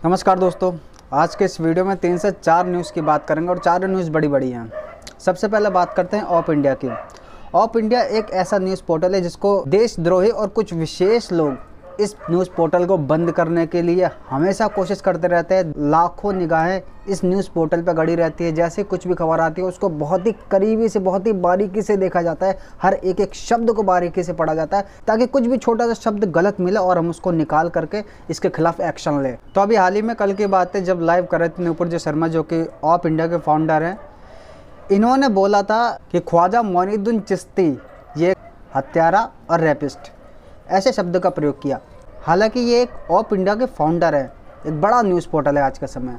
नमस्कार दोस्तों, आज के इस वीडियो में 3 से 4 न्यूज़ की बात करेंगे और चारों न्यूज़ बड़ी बड़ी हैं। सबसे पहले बात करते हैं ऑप इंडिया की। ऑप इंडिया एक ऐसा न्यूज़ पोर्टल है जिसको देशद्रोही और कुछ विशेष लोग इस न्यूज़ पोर्टल को बंद करने के लिए हमेशा कोशिश करते रहते हैं। लाखों निगाहें इस न्यूज़ पोर्टल पर गड़ी रहती है। जैसे कुछ भी खबर आती है उसको बहुत ही करीबी से, बहुत ही बारीकी से देखा जाता है। हर एक एक शब्द को बारीकी से पढ़ा जाता है ताकि कुछ भी छोटा सा शब्द गलत मिले और हम उसको निकाल करके इसके खिलाफ एक्शन लें। तो अभी हाल ही में कल की बात है, जब लाइव कर रहे थे नुपुर शर्मा जो कि ऑप इंडिया के फाउंडर हैं, इन्होंने बोला था कि ख्वाजा मोइनुद्दीन चिश्ती ये हत्यारा और रैपिस्ट, ऐसे शब्द का प्रयोग किया। हालांकि ये एक ऑप इंडिया के फाउंडर है, एक बड़ा न्यूज़ पोर्टल है आज के समय।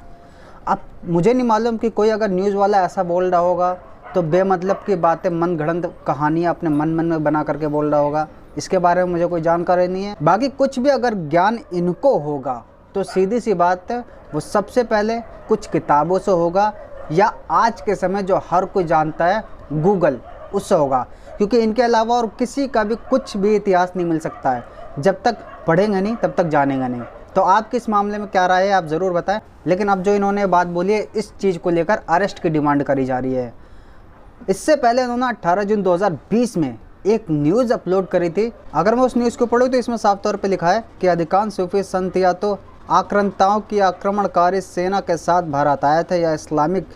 अब मुझे नहीं मालूम कि कोई अगर न्यूज़ वाला ऐसा बोल रहा होगा तो बेमतलब की बातें, मन गढ़ंत कहानियाँ अपने मन में बना करके बोल रहा होगा, इसके बारे में मुझे कोई जानकारी नहीं है। बाकी कुछ भी अगर ज्ञान इनको होगा तो सीधी सी बात है, वो सबसे पहले कुछ किताबों से होगा या आज के समय जो हर कोई जानता है गूगल, उससे होगा। क्योंकि इनके अलावा और किसी का भी कुछ भी इतिहास नहीं मिल सकता है। जब तक पढ़ेंगे नहीं तब तक जानेंगे नहीं। तो आपकी इस मामले में क्या राय है, आप ज़रूर बताएं। लेकिन अब जो इन्होंने बात बोली है, इस चीज़ को लेकर अरेस्ट की डिमांड करी जा रही है। इससे पहले इन्होंने 18 जून 2020 में एक न्यूज़ अपलोड करी थी। अगर मैं उस न्यूज़ को पढ़ूँ तो इसमें साफ तौर पर लिखा है कि अधिकांश सूफी संत या तो आक्रांताओं की आक्रमणकारी सेना के साथ भारत आए थे या इस्लामिक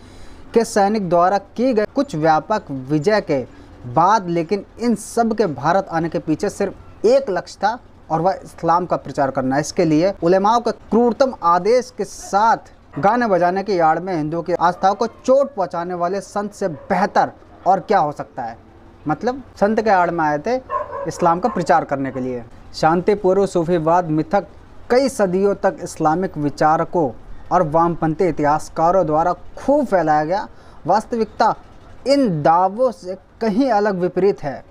के सैनिक द्वारा की गए कुछ व्यापक विजय के बाद, लेकिन इन सब के भारत आने के पीछे सिर्फ एक लक्ष्य था और वह इस्लाम का प्रचार करना। इसके लिए उलेमाओं के क्रूरतम आदेश के साथ गाने बजाने की आड़ में हिंदुओं की आस्था को चोट पहुंचाने वाले संत से बेहतर और क्या हो सकता है। मतलब संत के आड़ में आए थे इस्लाम का प्रचार करने के लिए। शांतिपूर्व सूफीवाद मिथक कई सदियों तक इस्लामिक विचारकों और वामपंथी इतिहासकारों द्वारा खूब फैलाया गया। वास्तविकता इन दावों से कहीं अलग विपरीत है।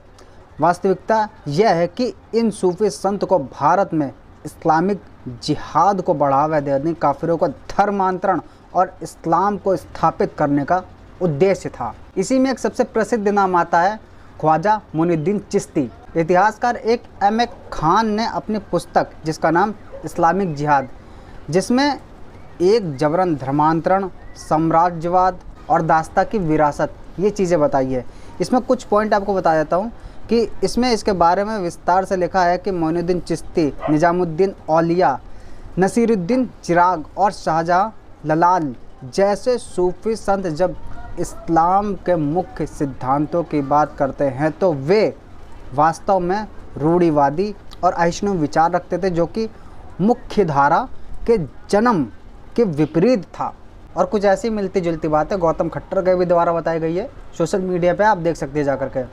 वास्तविकता यह है कि इन सूफी संत को भारत में इस्लामिक जिहाद को बढ़ावा देने, काफिरों को धर्मांतरण और इस्लाम को स्थापित करने का उद्देश्य था। इसी में एक सबसे प्रसिद्ध नाम आता है ख्वाजा मोइनुद्दीन चिश्ती। इतिहासकार एक M.A. खान ने अपनी पुस्तक जिसका नाम इस्लामिक जिहाद, जिसमें एक जबरन धर्मांतरण, साम्राज्यवाद और दास्ता की विरासत, ये चीज़ें बताई है। इसमें कुछ पॉइंट आपको बता देता हूँ कि इसमें इसके बारे में विस्तार से लिखा है कि मोइनुद्दीन चिश्ती, निजामुद्दीन औलिया, नसीरुद्दीन चिराग और शाहजहाँ ललाल जैसे सूफी संत जब इस्लाम के मुख्य सिद्धांतों की बात करते हैं तो वे वास्तव में रूढ़िवादी और अहिष्णु विचार रखते थे, जो कि मुख्य धारा के जन्म के विपरीत था। और कुछ ऐसी मिलती जुलती बातें गौतम खट्टर के भी द्वारा बताई गई है, सोशल मीडिया पे आप देख सकते हैं जाकर के।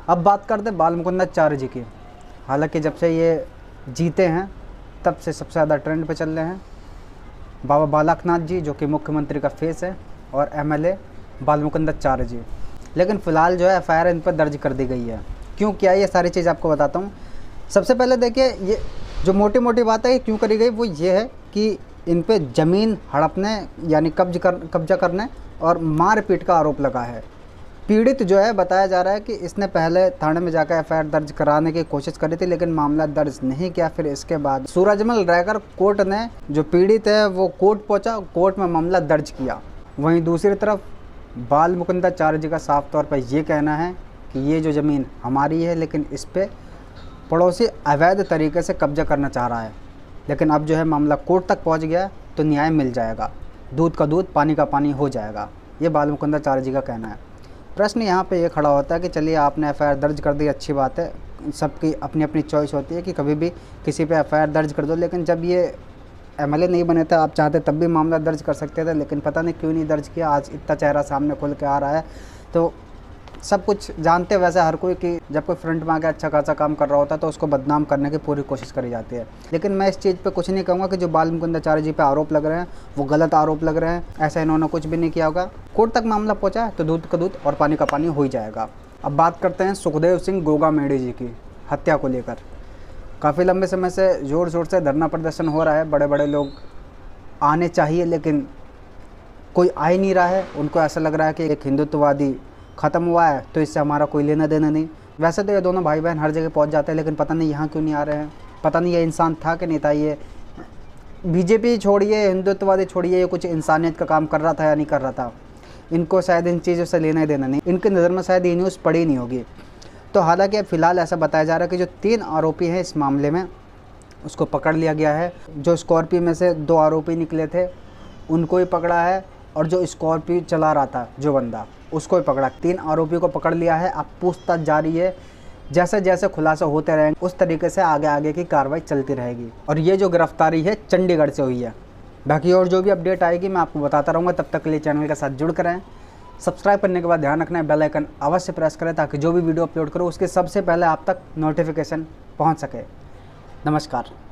अब बात करते हैं बाल मुकुंदाचार्य जी की। हालांकि जब से ये जीते हैं तब से सबसे ज़्यादा ट्रेंड पे चल रहे हैं बाबा बालकनाथ जी, जो कि मुख्यमंत्री का फेस है, और MLA बाल मुकुंदाचार्य जी। लेकिन फ़िलहाल जो है FIR इन पर दर्ज कर दी गई है। क्यों किया ये सारी चीज़ आपको बताता हूँ। सबसे पहले देखिए, ये जो मोटी मोटी बात है क्यों करी गई वो ये है कि इन पे ज़मीन हड़पने यानी कब्जा करने और मारपीट का आरोप लगा है। पीड़ित जो है बताया जा रहा है कि इसने पहले थाने में जाकर FIR दर्ज कराने की कोशिश करी थी, लेकिन मामला दर्ज नहीं किया। फिर इसके बाद सूरजमल रैगर कोर्ट ने, जो पीड़ित है वो कोर्ट पहुंचा, कोर्ट में मामला दर्ज किया। वहीं दूसरी तरफ बाल मुकुंदाचार्य जी का साफ तौर पर ये कहना है कि ये जो ज़मीन हमारी है, लेकिन इस पर पड़ोसी अवैध तरीके से कब्जा करना चाह रहा है। लेकिन अब जो है मामला कोर्ट तक पहुंच गया तो न्याय मिल जाएगा, दूध का दूध पानी का पानी हो जाएगा, ये बाल मुकुंदाचार्य जी का कहना है। प्रश्न यहाँ पे ये खड़ा होता है कि चलिए आपने FIR दर्ज कर दी, अच्छी बात है, सबकी अपनी अपनी चॉइस होती है कि कभी भी किसी पे FIR दर्ज कर दो। लेकिन जब ये MLA नहीं बने थे, आप चाहते तब भी मामला दर्ज कर सकते थे, लेकिन पता नहीं क्यों नहीं दर्ज किया। आज इतना चेहरा सामने खुल के आ रहा है तो सब कुछ जानते वैसे हर कोई कि जब कोई फ्रंट में आके अच्छा खासा काम कर रहा होता है तो उसको बदनाम करने की पूरी कोशिश करी जाती है। लेकिन मैं इस चीज़ पे कुछ नहीं कहूँगा कि जो बाल मुकुंदाचार्य जी पे आरोप लग रहे हैं वो गलत आरोप लग रहे हैं। ऐसा इन्होंने कुछ भी नहीं किया होगा। कोर्ट तक मामला पहुँचा तो दूध का दूध और पानी का पानी हो ही जाएगा। अब बात करते हैं सुखदेव सिंह गोगामेडी जी की हत्या को लेकर। काफ़ी लंबे समय से ज़ोर शोर से धरना प्रदर्शन हो रहा है, बड़े बड़े लोग आने चाहिए लेकिन कोई आ ही नहीं रहा है। उनको ऐसा लग रहा है कि एक हिंदुत्ववादी ख़त्म हुआ है तो इससे हमारा कोई लेना देना नहीं। वैसे तो ये दोनों भाई बहन हर जगह पहुंच जाते हैं, लेकिन पता नहीं यहाँ क्यों नहीं आ रहे हैं। पता नहीं ये इंसान था कि नहीं था, ये बीजेपी छोड़िए, हिंदुत्ववादी छोड़िए, ये कुछ इंसानियत का काम कर रहा था या नहीं कर रहा था, इनको शायद इन चीज़ों से लेना ही देना नहीं, इनकी नज़र में शायद ये न्यूज़ पड़ी नहीं होगी। तो हालांकि फ़िलहाल ऐसा बताया जा रहा है कि जो 3 आरोपी हैं इस मामले में, उसको पकड़ लिया गया है। जो स्कॉर्पियो में से 2 आरोपी निकले थे उनको ही पकड़ा है, और जो स्कॉर्पियो चला रहा था जो बंदा, उसको ही पकड़ा। 3 आरोपियों को पकड़ लिया है। अब पूछताछ जारी है, जैसे जैसे खुलासा होते रहेंगे उस तरीके से आगे की कार्रवाई चलती रहेगी। और ये जो गिरफ्तारी है चंडीगढ़ से हुई है। बाकी और जो भी अपडेट आएगी मैं आपको बताता रहूँगा। तब तक के लिए चैनल के साथ जुड़ कर रहें। सब्सक्राइब करने के बाद ध्यान रखना है बेल आइकन अवश्य प्रेस करें, ताकि जो भी वीडियो अपलोड करो उसके सबसे पहले आप तक नोटिफिकेशन पहुँच सके। नमस्कार।